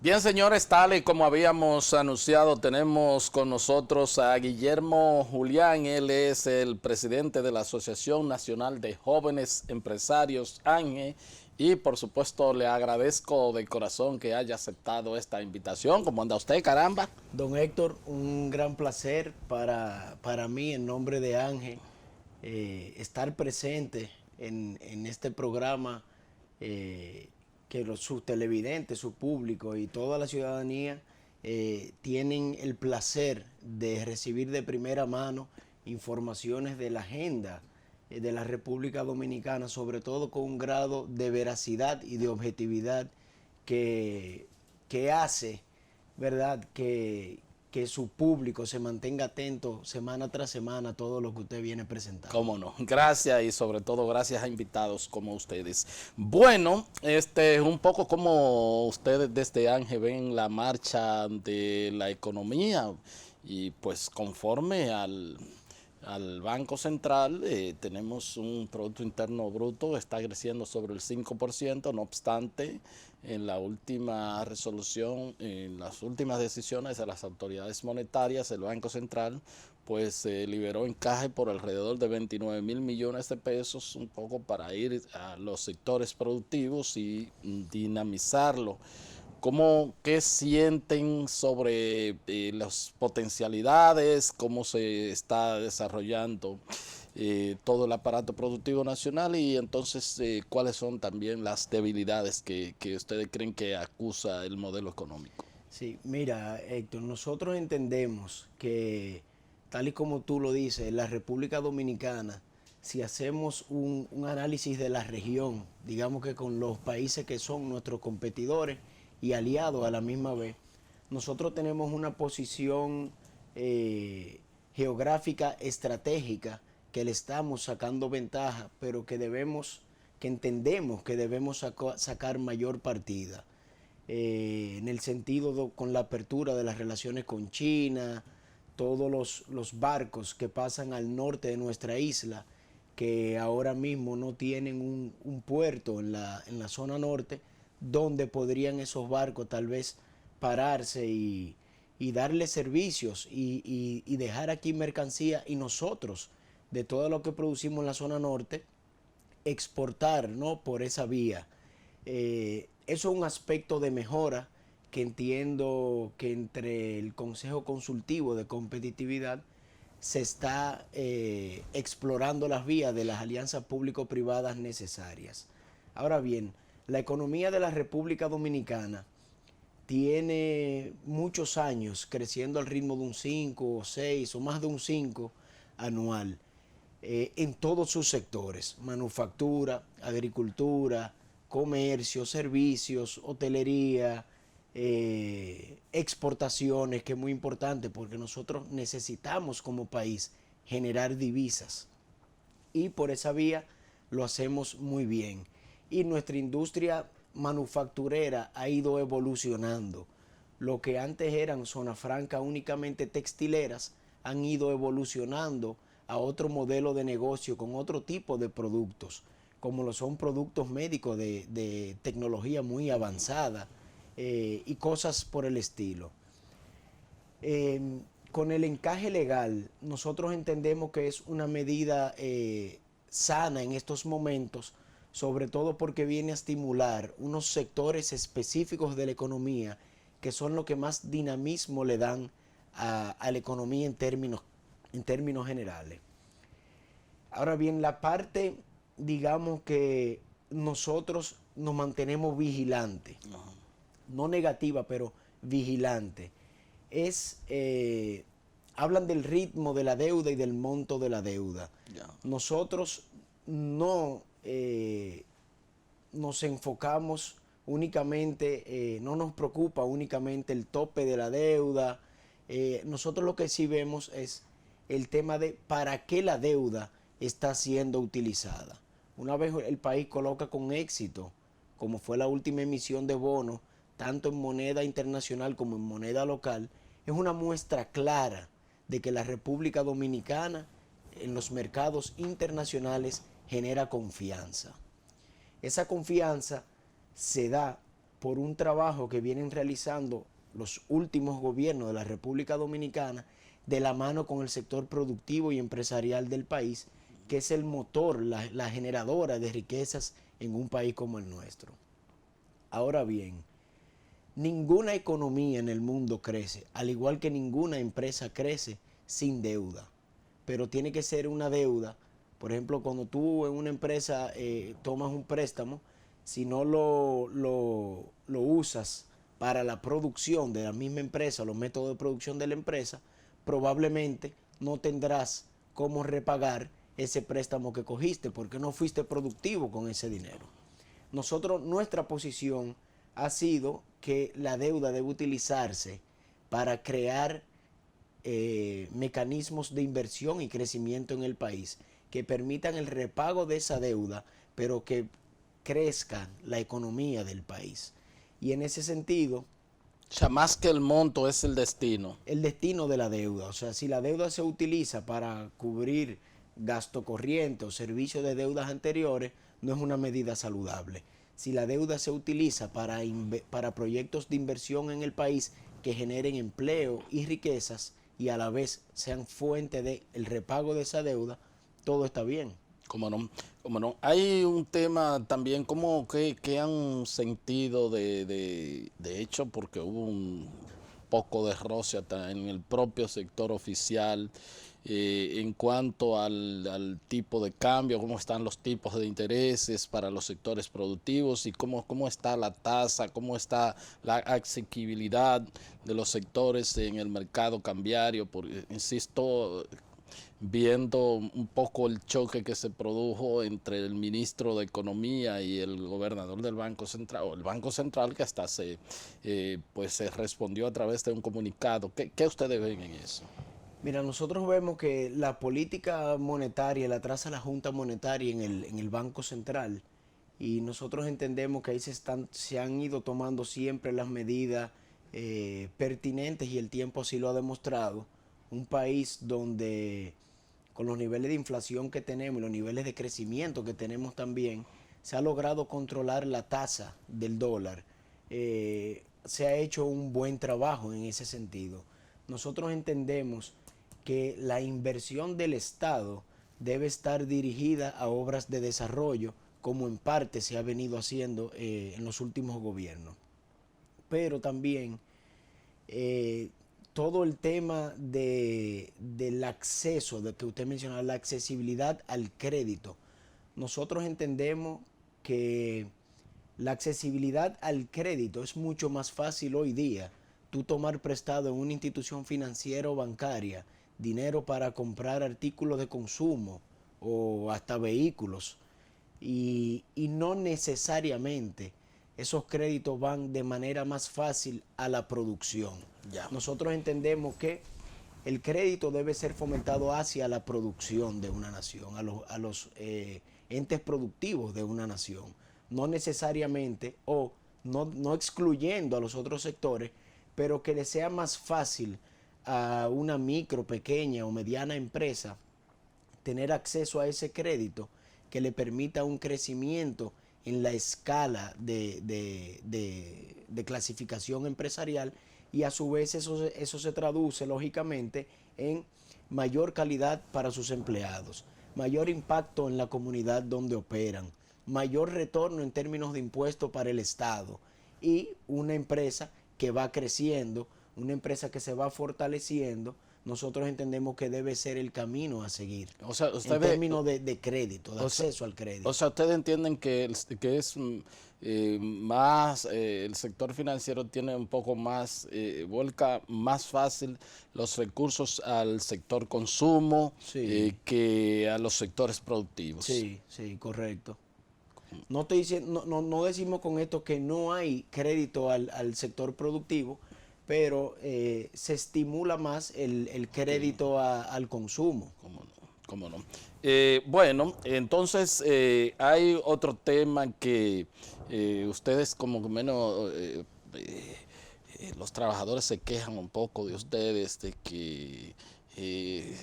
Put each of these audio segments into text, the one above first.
Bien, señores, tal y como habíamos anunciado, tenemos con nosotros a Guillermo Julián. Él es el presidente de la Asociación Nacional de Jóvenes Empresarios, ANGE, y por supuesto le agradezco de corazón que haya aceptado esta invitación. ¿Cómo anda usted, caramba? Don Héctor, un gran placer para mí, en nombre de Ángel, estar presente en este programa, que sus televidentes, su público y toda la ciudadanía tienen el placer de recibir de primera mano informaciones de la agenda de la República Dominicana, sobre todo con un grado de veracidad y de objetividad que, que hace, ¿verdad?, que su público se mantenga atento semana tras semana a todo lo que usted viene presentando. Cómo no. Gracias y sobre todo gracias a invitados como ustedes. Bueno, un poco como ustedes desde Ángel ven la marcha de la economía y pues conforme al Banco Central tenemos un Producto Interno Bruto, está creciendo sobre el 5%, no obstante, en la última resolución, en las últimas decisiones de las autoridades monetarias, el Banco Central pues liberó encaje por alrededor de 29.000 millones de pesos, un poco para ir a los sectores productivos y dinamizarlo. ¿Cómo, qué sienten sobre las potencialidades, cómo se está desarrollando todo el aparato productivo nacional y entonces cuáles son también las debilidades que ustedes creen que acusa el modelo económico? Sí, mira, Héctor, nosotros entendemos que, tal y como tú lo dices, en la República Dominicana, si hacemos un análisis de la región, digamos que con los países que son nuestros competidores y aliados a la misma vez, nosotros tenemos una posición geográfica estratégica que le estamos sacando ventaja, pero que entendemos que debemos sacar mayor partida. En el sentido con la apertura de las relaciones con China, todos los barcos que pasan al norte de nuestra isla, que ahora mismo no tienen un puerto en la zona norte, donde podrían esos barcos tal vez pararse y darle servicios y dejar aquí mercancía, y nosotros, de todo lo que producimos en la zona norte, exportar, ¿no?, por esa vía. Eso es un aspecto de mejora que entiendo que entre el Consejo Consultivo de Competitividad se está explorando las vías de las alianzas público-privadas necesarias. Ahora bien, la economía de la República Dominicana tiene muchos años creciendo al ritmo de un 5 o 6 o más de un 5 anual, en todos sus sectores: manufactura, agricultura, comercio, servicios, hotelería, exportaciones, que es muy importante porque nosotros necesitamos como país generar divisas y por esa vía lo hacemos muy bien. Y nuestra industria manufacturera ha ido evolucionando. Lo que antes eran zona franca únicamente textileras han ido evolucionando a otro modelo de negocio con otro tipo de productos, como lo son productos médicos de tecnología muy avanzada, y cosas por el estilo. Con el encaje legal, nosotros entendemos que es una medida sana en estos momentos, sobre todo porque viene a estimular unos sectores específicos de la economía que son lo que más dinamismo le dan a la economía en términos generales. Ahora bien, la parte, digamos, que nosotros nos mantenemos vigilantes, no negativa, pero vigilante, es, hablan del ritmo de la deuda y del monto de la deuda. Ya. Nosotros no nos enfocamos únicamente, no nos preocupa únicamente el tope de la deuda. Nosotros lo que sí vemos es el tema de para qué la deuda está siendo utilizada. Una vez el país coloca con éxito, como fue la última emisión de bonos, tanto en moneda internacional como en moneda local, es una muestra clara de que la República Dominicana en los mercados internacionales genera confianza. Esa confianza se da por un trabajo que vienen realizando los últimos gobiernos de la República Dominicana de la mano con el sector productivo y empresarial del país, que es el motor, la generadora de riquezas en un país como el nuestro. Ahora bien, ninguna economía en el mundo crece, al igual que ninguna empresa crece sin deuda, pero tiene que ser una deuda. Por ejemplo, cuando tú en una empresa tomas un préstamo, si no lo usas para la producción de la misma empresa, los métodos de producción de la empresa, probablemente no tendrás cómo repagar ese préstamo que cogiste porque no fuiste productivo con ese dinero. Nuestra posición ha sido que la deuda debe utilizarse para crear mecanismos de inversión y crecimiento en el país que permitan el repago de esa deuda, pero que crezca la economía del país. Y en ese sentido, O sea, más que el monto es el destino. el destino de la deuda, o sea, si la deuda se utiliza para cubrir gasto corriente o servicio de deudas anteriores, no es una medida saludable. Si la deuda se utiliza para proyectos de inversión en el país que generen empleo y riquezas y a la vez sean fuente del repago de esa deuda, todo está bien. Como no, como no. Hay un tema también, como que han sentido de hecho, porque hubo un poco de roce hasta en el propio sector oficial en cuanto al tipo de cambio, cómo están los tipos de intereses para los sectores productivos y cómo está la tasa, cómo está la asequibilidad de los sectores en el mercado cambiario, porque, insisto, viendo un poco el choque que se produjo entre el ministro de Economía y el gobernador del Banco Central, o el Banco Central, que hasta pues se respondió a través de un comunicado. ¿Qué ustedes ven en eso? Mira, nosotros vemos que la política monetaria la traza la Junta Monetaria en el Banco Central y nosotros entendemos que ahí se han ido tomando siempre las medidas pertinentes y el tiempo así lo ha demostrado. Un país donde con los niveles de inflación que tenemos y los niveles de crecimiento que tenemos también, se ha logrado controlar la tasa del dólar. Se ha hecho un buen trabajo en ese sentido. Nosotros entendemos que la inversión del Estado debe estar dirigida a obras de desarrollo, como en parte se ha venido haciendo en los últimos gobiernos. Pero también todo el tema del acceso, de que usted mencionaba, la accesibilidad al crédito. Nosotros entendemos que la accesibilidad al crédito es mucho más fácil hoy día. Tú tomar prestado en una institución financiera o bancaria dinero para comprar artículos de consumo o hasta vehículos y no necesariamente esos créditos van de manera más fácil a la producción. Ya. Nosotros entendemos que el crédito debe ser fomentado hacia la producción de una nación, a los entes productivos de una nación, no necesariamente o no excluyendo a los otros sectores, pero que le sea más fácil a una micro, pequeña o mediana empresa tener acceso a ese crédito que le permita un crecimiento en la escala de clasificación empresarial y a su vez eso se traduce lógicamente en mayor calidad para sus empleados, mayor impacto en la comunidad donde operan, mayor retorno en términos de impuestos para el Estado y una empresa que va creciendo, una empresa que se va fortaleciendo. Nosotros entendemos que debe ser el camino a seguir. O sea, en términos de crédito, de acceso al crédito. O sea, ustedes entienden que es más, el sector financiero tiene un poco más, vuelca más fácil los recursos al sector consumo Sí. que a los sectores productivos. Sí, sí, correcto. No, estoy diciendo, no decimos con esto que no hay crédito al sector productivo, pero se estimula más el crédito al consumo. ¿Cómo no? ¿Cómo no? Bueno, entonces hay otro tema que ustedes como que menos, los trabajadores se quejan un poco de ustedes, de que eh,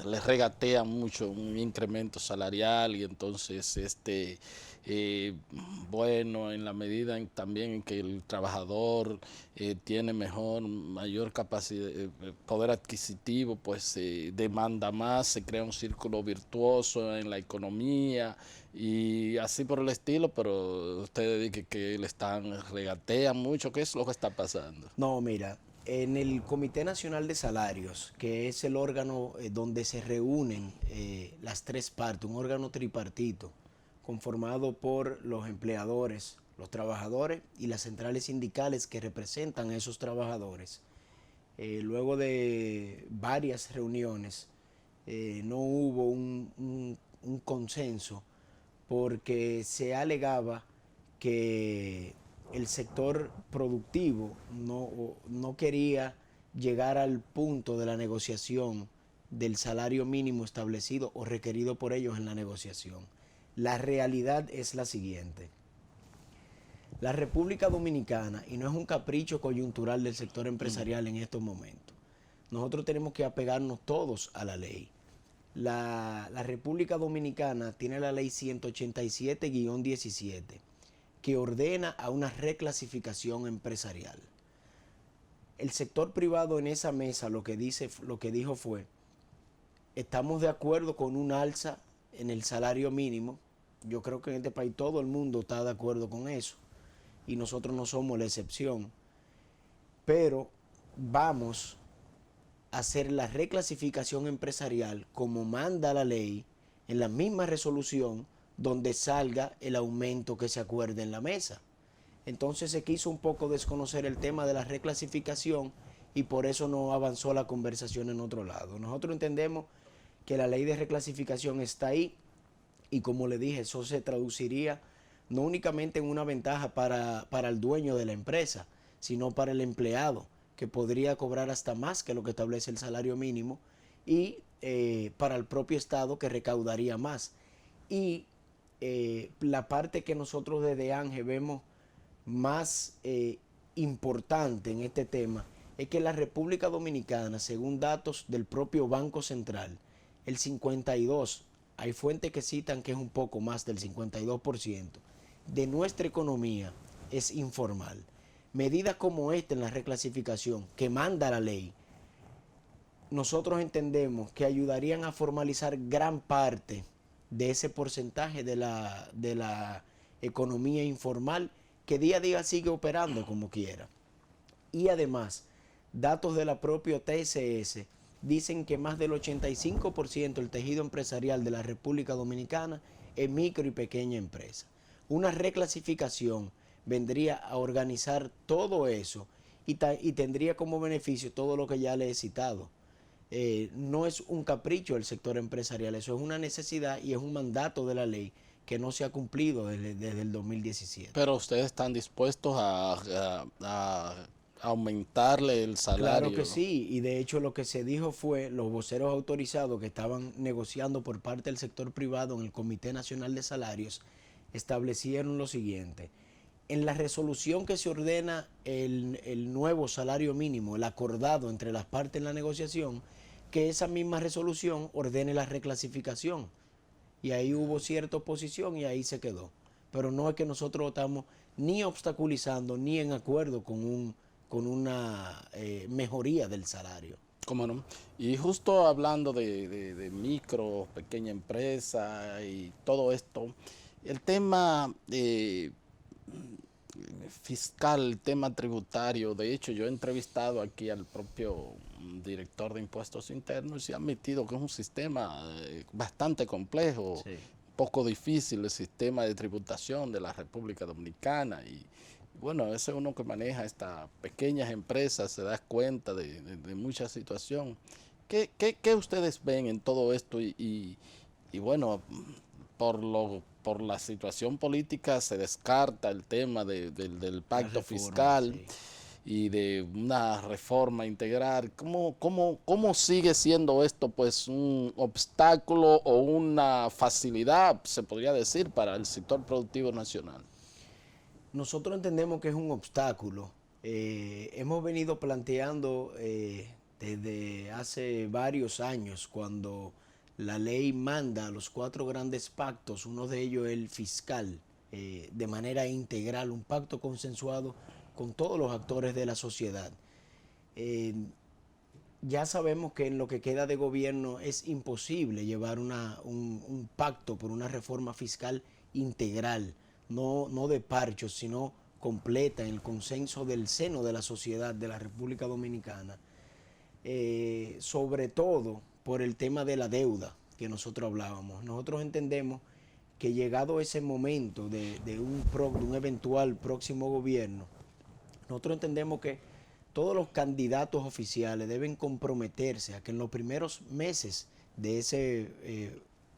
les regatea mucho un incremento salarial y entonces eh, bueno, en la medida también en que el trabajador tiene mayor capacidad, poder adquisitivo, pues demanda más, se crea un círculo virtuoso en la economía y así por el estilo, pero ustedes dicen que le están regatean mucho. ¿Qué es lo que está pasando? No, mira, en el Comité Nacional de Salarios, que es el órgano donde se reúnen las tres partes, un órgano tripartito, conformado por los empleadores, los trabajadores y las centrales sindicales que representan a esos trabajadores. Luego de varias reuniones, no hubo un consenso porque se alegaba que el sector productivo no quería llegar al punto de la negociación del salario mínimo establecido o requerido por ellos en la negociación. La realidad es la siguiente. La República Dominicana, y no es un capricho coyuntural del sector empresarial en estos momentos, nosotros tenemos que apegarnos todos a la ley. La República Dominicana tiene la ley 187-17 que ordena a una reclasificación empresarial. El sector privado en esa mesa lo que dijo fue: estamos de acuerdo con un alza en el salario mínimo. Yo creo que en este país todo el mundo está de acuerdo con eso y nosotros no somos la excepción, pero vamos a hacer la reclasificación empresarial como manda la ley en la misma resolución donde salga el aumento que se acuerde en la mesa. Entonces se quiso un poco desconocer el tema de la reclasificación y por eso no avanzó la conversación en otro lado. Nosotros entendemos que la ley de reclasificación está ahí y, como le dije, eso se traduciría no únicamente en una ventaja para el dueño de la empresa, sino para el empleado, que podría cobrar hasta más que lo que establece el salario mínimo, y para el propio Estado, que recaudaría más. Y la parte que nosotros desde ANGE vemos más importante en este tema es que la República Dominicana, según datos del propio Banco Central, el 52, hay fuentes que citan que es un poco más del 52% de nuestra economía es informal. Medidas como esta en la reclasificación que manda la ley, nosotros entendemos que ayudarían a formalizar gran parte de ese porcentaje de la economía informal que día a día sigue operando como quiera. Y además, datos de la propia TSS dicen que más del 85% del tejido empresarial de la República Dominicana es micro y pequeña empresa. Una reclasificación vendría a organizar todo eso y tendría como beneficio todo lo que ya le he citado. No es un capricho del sector empresarial, eso es una necesidad y es un mandato de la ley que no se ha cumplido desde el 2017. Pero ustedes están dispuestos a aumentarle el Claro salario, que ¿no? sí, y de hecho lo que se dijo fue, los voceros autorizados que estaban negociando por parte del sector privado en el Comité Nacional de Salarios establecieron lo siguiente: en la resolución que se ordena el nuevo salario mínimo, el acordado entre las partes en la negociación, que esa misma resolución ordene la reclasificación. Y ahí hubo cierta oposición y ahí se quedó. Pero no es que nosotros estamos ni obstaculizando ni en acuerdo con una mejoría del salario. ¿Cómo no? Y justo hablando de micro, pequeña empresa y todo esto, el tema fiscal, el tema tributario, de hecho yo he entrevistado aquí al propio director de impuestos internos y ha admitido que es un sistema bastante complejo, Sí. poco difícil el sistema de tributación de la República Dominicana y bueno, a veces uno que maneja estas pequeñas empresas se da cuenta de mucha situación. ¿Qué ustedes ven en todo esto? Y bueno, por la situación política se descarta el tema del La pacto reforma, fiscal sí. y de una reforma integral. ¿Cómo sigue siendo esto pues un obstáculo o una facilidad, se podría decir, para el sector productivo nacional? Nosotros entendemos que es un obstáculo. Hemos venido planteando desde hace varios años, cuando la ley manda a los 4 grandes pactos, uno de ellos el fiscal, de manera integral, un pacto consensuado con todos los actores de la sociedad. Ya sabemos que en lo que queda de gobierno es imposible llevar un pacto por una reforma fiscal integral, no de parchos, sino completa, en el consenso del seno de la sociedad de la República Dominicana, sobre todo por el tema de la deuda que nosotros hablábamos. Nosotros entendemos que llegado ese momento de un eventual próximo gobierno, nosotros entendemos que todos los candidatos oficiales deben comprometerse a que en los primeros meses de ese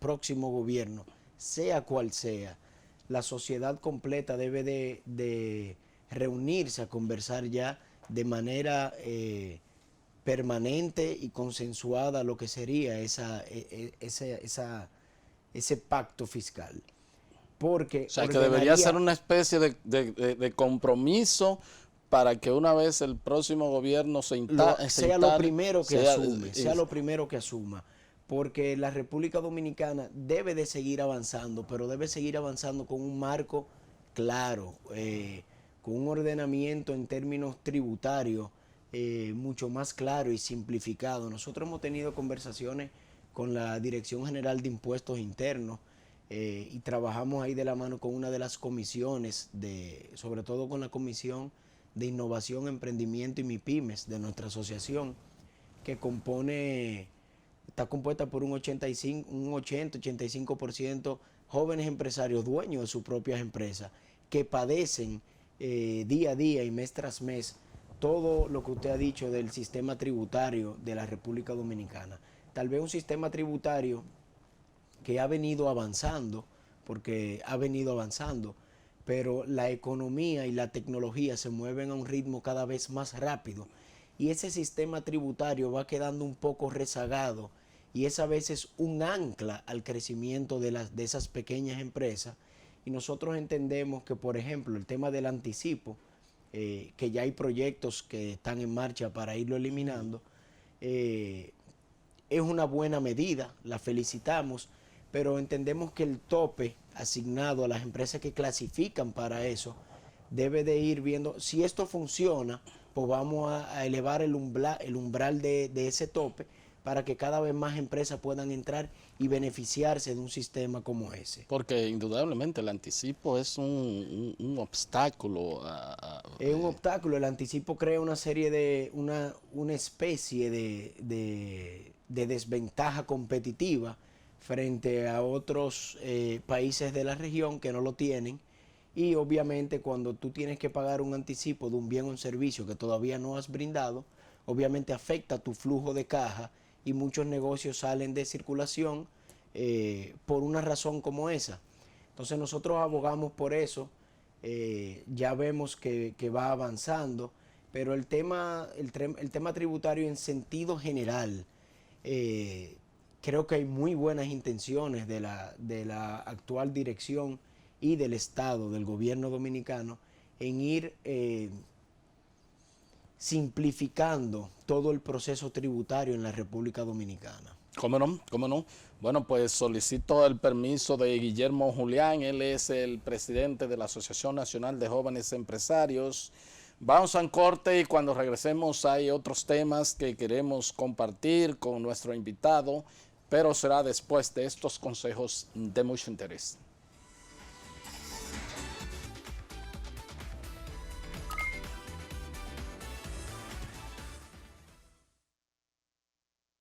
próximo gobierno, sea cual sea, la sociedad completa debe de reunirse a conversar ya de manera permanente y consensuada lo que sería ese pacto fiscal. Porque o sea, que debería ser una especie de compromiso para que una vez el próximo gobierno sea lo primero que asuma, porque la República Dominicana debe de seguir avanzando, pero debe seguir avanzando con un marco claro, con un ordenamiento en términos tributarios mucho más claro y simplificado. Nosotros hemos tenido conversaciones con la Dirección General de Impuestos Internos y trabajamos ahí de la mano con una de las comisiones, sobre todo con la Comisión de Innovación, Emprendimiento y MIPYMES de nuestra asociación, que está compuesta por un 80-85% jóvenes empresarios dueños de sus propias empresas, que padecen día a día y mes tras mes todo lo que usted ha dicho del sistema tributario de la República Dominicana. Tal vez un sistema tributario que ha venido avanzando, pero la economía y la tecnología se mueven a un ritmo cada vez más rápido y ese sistema tributario va quedando un poco rezagado y es a veces un ancla al crecimiento de esas pequeñas empresas. Y nosotros entendemos que, por ejemplo, el tema del anticipo, que ya hay proyectos que están en marcha para irlo eliminando, es una buena medida, la felicitamos, pero entendemos que el tope asignado a las empresas que clasifican para eso debe de ir viendo, si esto funciona, pues vamos a elevar el umbral de ese tope para que cada vez más empresas puedan entrar y beneficiarse de un sistema como ese. Porque indudablemente el anticipo es un obstáculo. Es un obstáculo, el anticipo crea una especie de desventaja competitiva frente a otros países de la región que no lo tienen, y obviamente cuando tú tienes que pagar un anticipo de un bien o un servicio que todavía no has brindado, obviamente afecta tu flujo de caja y muchos negocios salen de circulación por una razón como esa. Entonces nosotros abogamos por eso, ya vemos que va avanzando, pero el tema tributario en sentido general, creo que hay muy buenas intenciones de la actual dirección y del Estado, del gobierno dominicano, en ir simplificando todo el proceso tributario en la República Dominicana. ¿Cómo no? ¿Cómo no? Bueno, pues solicito el permiso de Guillermo Julián, él es el presidente de la Asociación Nacional de Jóvenes Empresarios. Vamos a un corte y cuando regresemos hay otros temas que queremos compartir con nuestro invitado, pero será después de estos consejos de mucho interés.